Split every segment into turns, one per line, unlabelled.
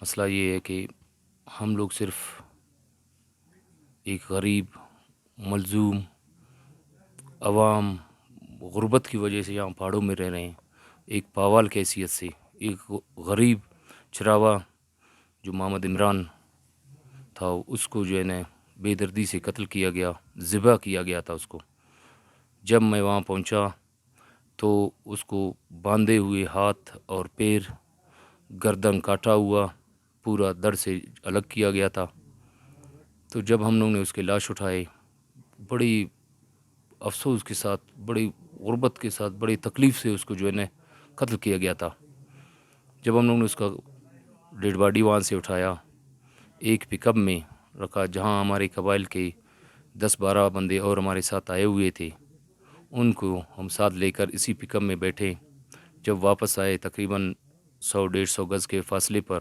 مسئلہ یہ ہے کہ ہم لوگ صرف ایک غریب ملزوم عوام غربت کی وجہ سے یہاں پہاڑوں میں رہ رہے ہیں، ایک پاوال کی حیثیت سے ایک غریب چراوا جو محمد عمران تھا اس کو جو ہے نا بے دردی سے قتل کیا گیا، ذبح کیا گیا تھا اس کو۔ جب میں وہاں پہنچا تو اس کو باندھے ہوئے ہاتھ اور پیر، گردن کاٹا ہوا، پورا در سے الگ کیا گیا تھا۔ تو جب ہم لوگوں نے اس کے لاش اٹھائے، بڑی افسوس کے ساتھ، بڑی غربت کے ساتھ، بڑی تکلیف سے اس کو جو ہے نا قتل کیا گیا تھا۔ جب ہم لوگوں نے اس کا ڈیڈ باڈی وہاں سے اٹھایا، ایک پک اپ میں رکھا جہاں ہمارے قبائل کے 10-12 بندے اور ہمارے ساتھ آئے ہوئے تھے، ان کو ہم ساتھ لے کر اسی پک اپ میں بیٹھے۔ جب واپس آئے تقریباً 100-150 گز کے فاصلے پر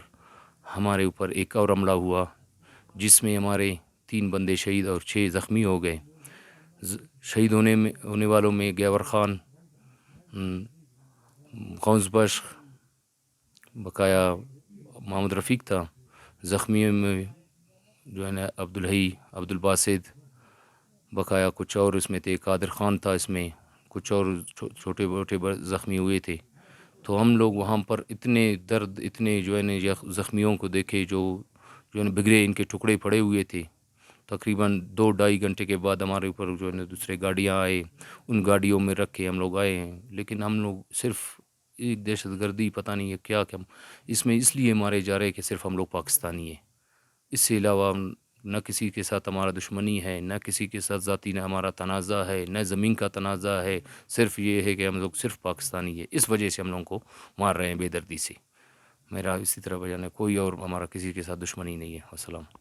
ہمارے اوپر ایک اور حملہ ہوا، جس میں ہمارے 3 بندے شہید اور 6 زخمی ہو گئے۔ شہید ہونے والوں میں گیور خان، غوث بخش، بقایا محمد رفیق تھا۔ زخمیوں میں جو ہے نا عبدالحی، عبدالباسط، بقایا کچھ اور اس میں تھے، قادر خان تھا، اس میں کچھ اور چھوٹے موٹے زخمی ہوئے تھے۔ تو ہم لوگ وہاں پر اتنے درد، اتنے جو ہے نا زخمیوں کو دیکھے جو ہے نا بگڑے ان کے ٹکڑے پڑے ہوئے تھے۔ تقریباً 2-2.5 گھنٹے کے بعد ہمارے اوپر جو ہے نا دوسرے گاڑیاں آئے، ان گاڑیوں میں رکھ کے ہم لوگ آئے ہیں۔ لیکن ہم لوگ صرف ایک دہشت گردی پتہ نہیں ہے کیا اس میں اس لیے مارے جا رہے کہ صرف ہم لوگ پاکستانی ہیں۔ اس سے علاوہ نہ کسی کے ساتھ ہمارا دشمنی ہے، نہ کسی کے ساتھ ذاتی نہ ہمارا تنازع ہے، نہ زمین کا تنازع ہے، صرف یہ ہے کہ ہم لوگ صرف پاکستانی ہے، اس وجہ سے ہم لوگوں کو مار رہے ہیں بے دردی سے۔ میرا اسی طرح بیان ہے، کوئی اور ہمارا کسی کے ساتھ دشمنی نہیں ہے۔ السلام۔